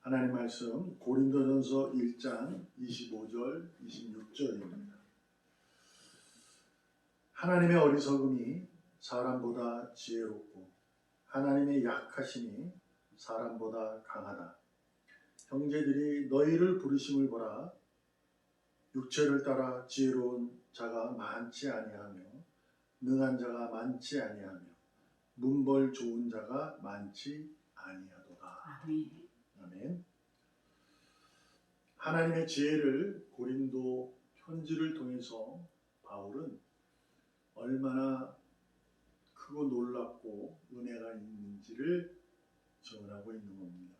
하나님 말씀 고린도전서 1장 25절 26절입니다. 하나님의 어리석음이 사람보다 지혜롭고 하나님의 약하심이 사람보다 강하다. 형제들이 너희를 부르심을 보라. 육체를 따라 지혜로운 자가 많지 아니하며 능한 자가 많지 아니하며 문벌 좋은 자가 많지 아니하도다. 아멘. 아멘. 하나님의 지혜를 고린도 편지를 통해서 바울은 얼마나 크고 놀랍고 은혜가 있는지를 전하고 있는 겁니다.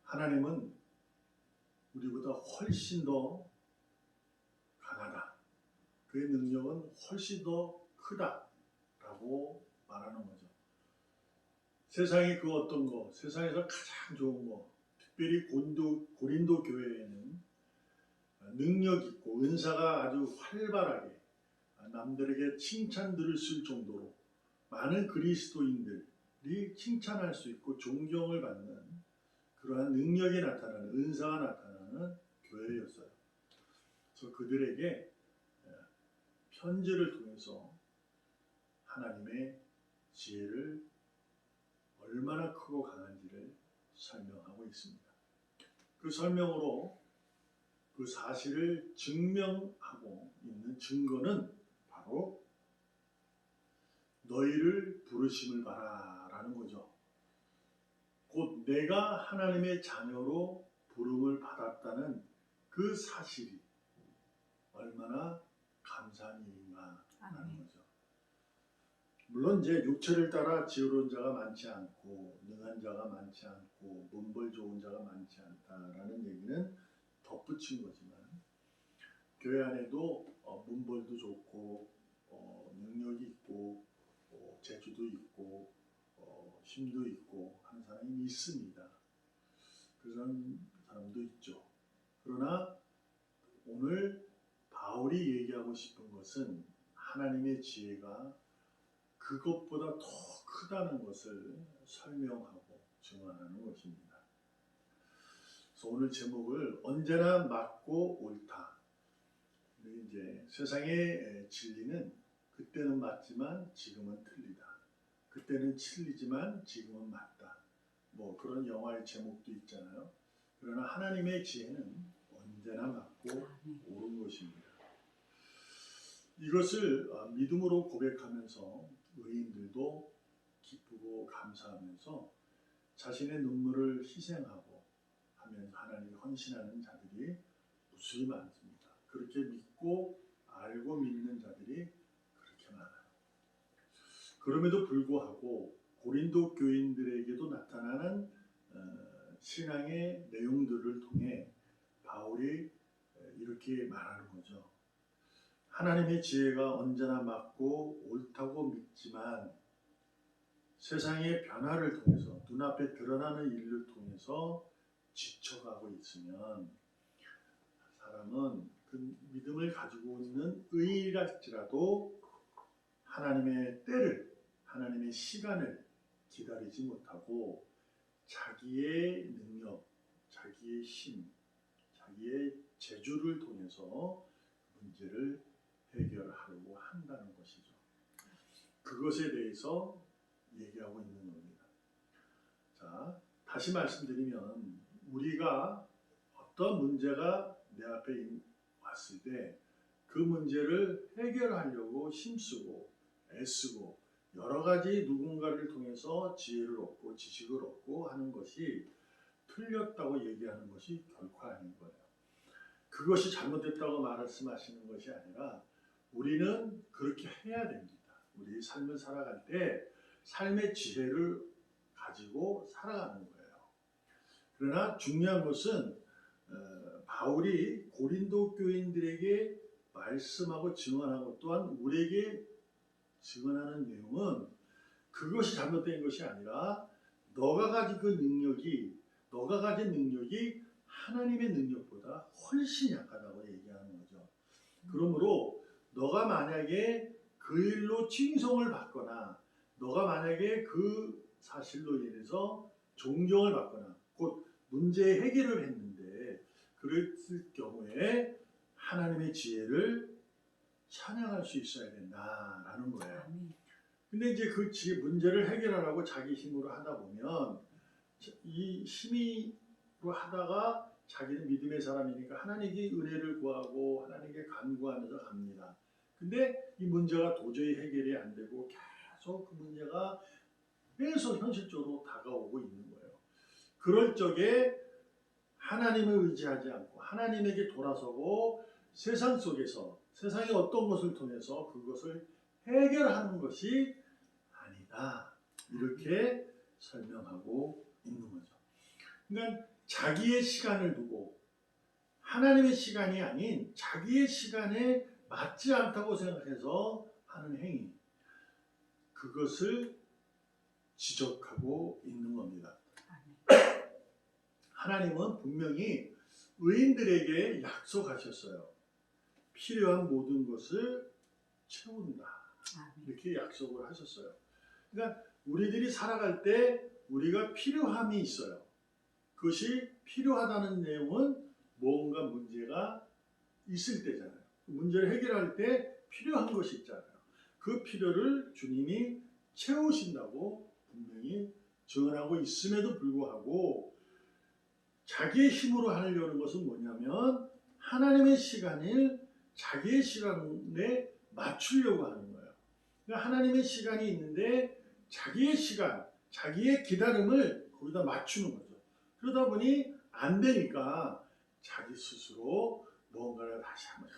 하나님은 우리보다 훨씬 더 강하다. 그의 능력은 훨씬 더 크다라고 말하는 거죠. 세상의 그 어떤 거, 세상에서 가장 좋은 거, 특별히 고린도 교회에는 능력 있고 은사가 아주 활발하게 남들에게 칭찬 들을 정도로 많은 그리스도인들이 칭찬할 수 있고 존경을 받는 그러한 능력이 나타나는, 은사가 나타나는 교회였어요. 그래서 그들에게 편지를 통해서 하나님의 지혜를 얼마나 크고 강한지를 설명하고 있습니다. 그 설명으로 그 사실을 증명하고 있는 증거는 바로 너희를 부르심을 봐라 라는 거죠. 곧 내가 하나님의 자녀로 부름을 받았다는 그 사실이 얼마나 감사한 일인가 하는 거죠. 물론 이제 육체를 따라 지혜로운 자가 많지 않고 능한 자가 많지 않고 문벌 좋은 자가 많지 않다라는 얘기는 덧붙인 거지만 교회 안에도 문벌도 좋고 능력이 있고 재주도 있고 힘도 있고 하는 사람이 있습니다. 그런 사람도 있죠. 그러나 오늘 바울이 얘기하고 싶은 것은 하나님의 지혜가 그것보다 더 크다는 것을 설명하고 증언하는 것입니다. 그래서 오늘 제목을 언제나 맞고 옳다. 이제 세상의 진리는 그때는 맞지만 지금은 틀리다. 그때는 진리지만 지금은 맞다. 뭐 그런 영화의 제목도 있잖아요. 그러나 하나님의 지혜는 언제나 맞고 옳은 것입니다. 이것을 믿음으로 고백하면서 의인들도 기쁘고 감사하면서 자신의 눈물을 희생하고 하면서 하나님이 헌신하는 자들이 무수히 많습니다. 그렇게 믿고 알고 믿는 자들이 그렇게 많아요. 그럼에도 불구하고 고린도 교인들에게도 나타나는 신앙의 내용들을 통해 바울이 이렇게 말하는 거죠. 하나님의 지혜가 언제나 맞고 옳다고 믿지만 세상의 변화를 통해서 눈앞에 드러나는 일을 통해서 지쳐가고 있으면 사람은 그 믿음을 가지고 있는 의일할지라도 하나님의 때를, 하나님의 시간을 기다리지 못하고 자기의 능력, 자기의 힘, 자기의 재주를 통해서 문제를 해결하려고 한다는 것이죠. 그것에 대해서 얘기하고 있는 겁니다. 자, 다시 말씀드리면 우리가 어떤 문제가 내 앞에 왔을 때 그 문제를 해결하려고 힘쓰고 애쓰고 여러 가지 누군가를 통해서 지혜를 얻고 지식을 얻고 하는 것이 틀렸다고 얘기하는 것이 결코 아닌 거예요. 그것이 잘못됐다고 말씀하시는 것이 아니라 우리는 그렇게 해야 됩니다. 우리 삶을 살아갈 때 삶의 지혜를 가지고 살아가는 거예요. 그러나 중요한 것은 바울이 고린도 교인들에게 말씀하고 증언하고 또한 우리에게 증언하는 내용은 그것이 잘못된 것이 아니라 너가 가진 능력이 하나님의 능력보다 훨씬 약하다고 얘기하는 거죠. 그러므로 너가 만약에 그 일로 칭송을 받거나 너가 만약에 그 사실로 인해서 존경을 받거나 곧 문제 해결을 했는데 그랬을 경우에 하나님의 지혜를 찬양할 수 있어야 된다라는 거예요. 근데 이제 그 문제를 해결하라고 자기 힘으로 하다 보면 이 힘으로 하다가 자기는 믿음의 사람이니까 하나님께 은혜를 구하고 하나님께 간구하면서 갑니다. 근데 이 문제가 도저히 해결이 안 되고 계속 그 문제가 계속 현실적으로 다가오고 있는 거예요. 그럴 적에 하나님을 의지하지 않고 하나님에게 돌아서고 세상 속에서 세상의 어떤 것을 통해서 그것을 해결하는 것이 아니다. 이렇게 설명하고 있는 거죠. 그러니까 자기의 시간을 두고 하나님의 시간이 아닌 자기의 시간에 맞지 않다고 생각해서 하는 행위, 그것을 지적하고 있는 겁니다. 하나님은 분명히 의인들에게 약속하셨어요. 필요한 모든 것을 채운다. 이렇게 약속을 하셨어요. 그러니까 우리들이 살아갈 때 우리가 필요함이 있어요. 그것이 필요하다는 내용은 뭔가 문제가 있을 때잖아요. 문제를 해결할 때 필요한 것이 있잖아요. 그 필요를 주님이 채우신다고 분명히 증언하고 있음에도 불구하고 자기의 힘으로 하려는 것은 뭐냐면 하나님의 시간을 자기의 시간에 맞추려고 하는 거예요. 그러니까 하나님의 시간이 있는데 자기의 시간, 자기의 기다림을 거기다 맞추는 거죠. 그러다 보니 안 되니까 자기 스스로 뭔가를 다시 한번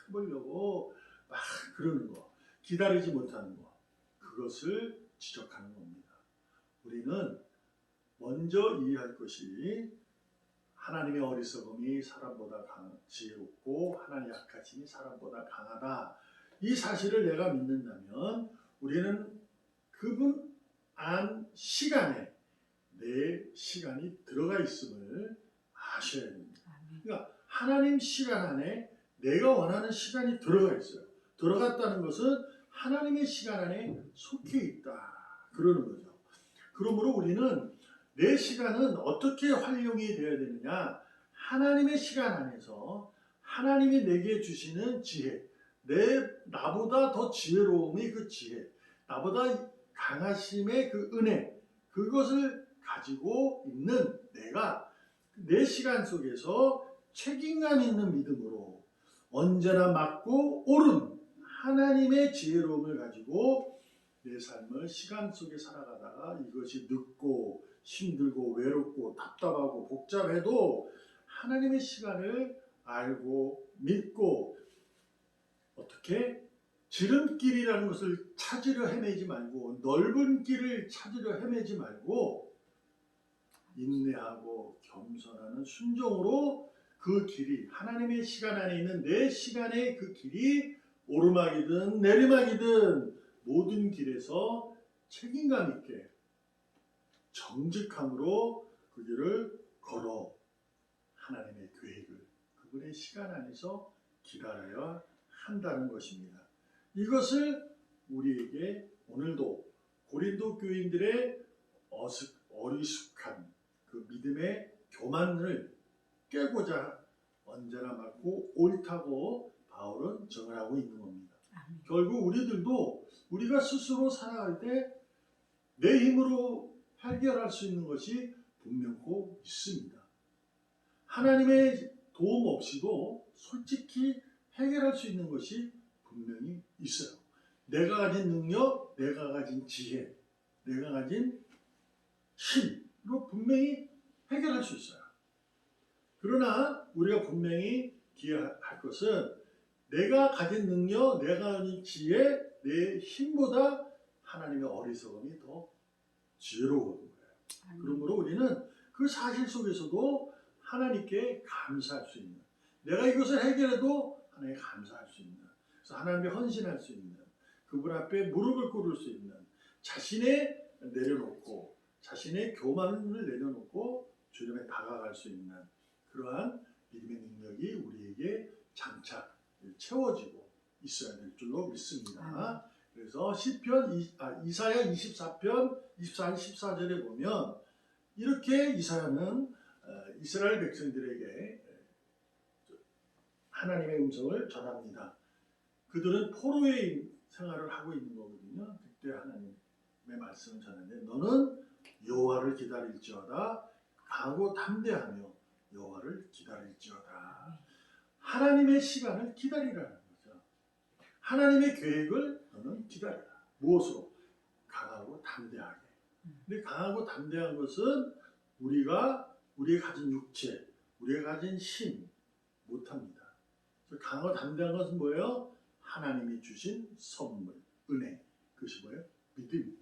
해보려고 막 그러는 거, 기다리지 못하는 거, 그것을 지적하는 겁니다. 우리는 먼저 이해할 것이 하나님의 어리석음이 사람보다 지혜롭고 하나님의 약하심이 사람보다 강하다. 이 사실을 내가 믿는다면 우리는 그분 안 시간에 내 시간이 들어가 있음을 아셔야 됩니다. 그러니까 하나님 시간 안에 내가 원하는 시간이 들어가 있어요. 들어갔다는 것은 하나님의 시간 안에 속해 있다. 그러는 거죠. 그러므로 우리는 내 시간은 어떻게 활용이 되어야 되느냐? 하나님의 시간 안에서 하나님이 내게 주시는 지혜, 나보다 더 지혜로움이 그 지혜, 나보다 강하심의 그 은혜, 그것을 가지고 있는 내가 내 시간 속에서 책임감 있는 믿음으로 언제나 맞고 옳은 하나님의 지혜로움을 가지고 내 삶을 시간 속에 살아가다가 이것이 늦고 힘들고 외롭고 답답하고 복잡해도 하나님의 시간을 알고 믿고 어떻게 지름길이라는 것을 찾으려 헤매지 말고 넓은 길을 찾으려 헤매지 말고 인내하고 겸손하는 순종으로 그 길이 하나님의 시간 안에 있는 내 시간의 그 길이 오르막이든 내리막이든 모든 길에서 책임감 있게 정직함으로 그 길을 걸어 하나님의 계획을 그분의 시간 안에서 기다려야 한다는 것입니다. 이것을 우리에게 오늘도 고린도 교인들의 어리숙한 그 믿음의 교만을 깨고자 언제나 맞고 옳다고 바울은 정언하고 있는 겁니다. 결국 우리들도 우리가 스스로 살아갈 때 내 힘으로 해결할 수 있는 것이 분명코 있습니다. 하나님의 도움 없이도 솔직히 해결할 수 있는 것이 분명히 있어요. 내가 가진 능력, 내가 가진 지혜, 내가 가진 힘으로 분명히 해결할 수 있어요. 그러나 우리가 분명히 기억할 것은 내가 가진 능력, 내가 가진 지혜, 내 힘보다 하나님의 어리석음이 더 지혜로운 거예요. 그러므로 우리는 그 사실 속에서도 하나님께 감사할 수 있는, 내가 이것을 해결해도 하나님께 감사할 수 있는, 그래서 하나님께 헌신할 수 있는, 그분 앞에 무릎을 꿇을 수 있는, 자신의 내려놓고 자신의 교만을 내려놓고 주님에 다가갈 수 있는 그러한 믿음의 능력이 우리에게 장착 채워지고 있어야 될 줄로 믿습니다. 그래서 이사야 24편 24절 14절에 보면 이렇게 이사야는 이스라엘 백성들에게 하나님의 음성을 전합니다. 그들은 포로의 생활을 하고 있는 거거든요. 그때 하나님의 말씀을 전하는데 너는 여호와를 기다릴지어다 강하고 담대하며 여호와를 기다릴지어다. 하나님의 시간을 기다리라는 거죠. 하나님의 계획을 너는 기다리라. 무엇으로? 강하고 담대하게. 근데 강하고 담대한 것은 우리가 가진 육체, 우리가 가진 힘 못합니다. 강하고 담대한 것은 뭐예요? 하나님이 주신 선물, 은혜. 그것이 뭐예요? 믿음.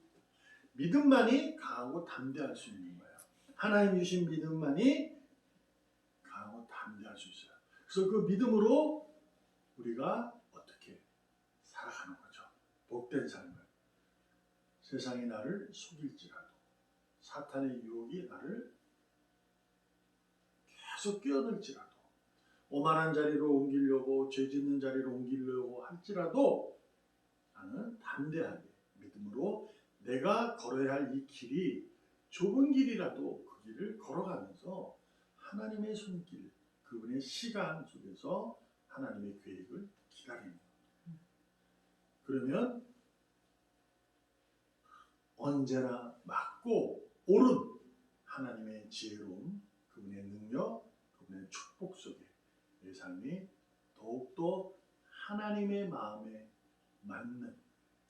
믿음만이 강하고 담대할 수 있는 거예요. 하나님 주신 믿음만이 강하고 담대할 수 있어요. 그래서 그 믿음으로 우리가 어떻게 살아가는 거죠. 복된 삶을. 세상이 나를 속일지라도 사탄의 유혹이 나를 계속 끼어들지라도 오만한 자리로 옮기려고 죄 짓는 자리로 옮기려고 할지라도 나는 담대하게 믿음으로 내가 걸어야 할 이 길이 좁은 길이라도 그 길을 걸어가면서 하나님의 손길, 그분의 시간 속에서 하나님의 계획을 기다리는 거예요. 그러면 언제나 맞고 옳은 하나님의 지혜로움, 그분의 능력, 그분의 축복 속에 내 삶이 더욱더 하나님의 마음에 맞는,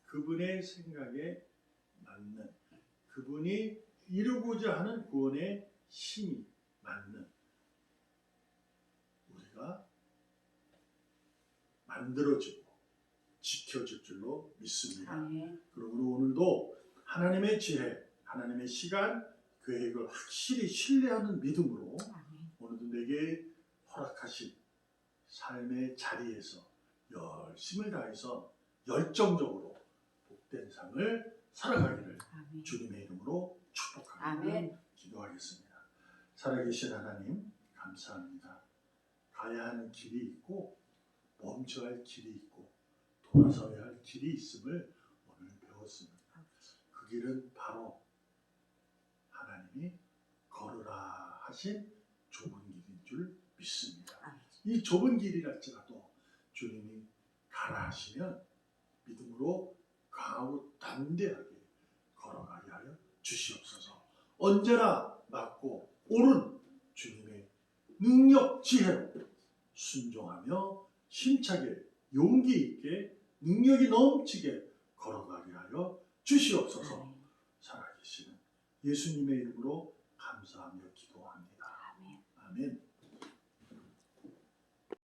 그분의 생각에 맞는, 그분이 이루고자 하는 구원의 힘이 맞는 우리가 만들어지고 지켜질 줄로 믿습니다. 그러므로 오늘도 하나님의 지혜, 하나님의 시간, 계획을 확실히 신뢰하는 믿음으로 오늘도 내게 허락하신 삶의 자리에서 열심을 다해서 열정적으로 복된 삶을 살아가기를 주님의 이름으로 축복하며 기도하겠습니다. 살아계신 하나님 감사합니다. 가야 하는 길이 있고 멈춰야 할 길이 있고 돌아서야 할 길이 있음을 오늘 배웠습니다. 그 길은 바로 하나님이 걸으라 하신 좁은 길인 줄 믿습니다. 이 좁은 길이랄지라도 주님이 가라 하시면 믿음으로 강하고 담대하게 걸어가게 하여 주시옵소서. 언제나 맞고 옳은 주님의 능력 지혜로 순종하며 힘차게 용기 있게 능력이 넘치게 걸어가게 하여 주시옵소서. 살아계시는 예수님의 이름으로 감사하며 기도합니다. 아멘.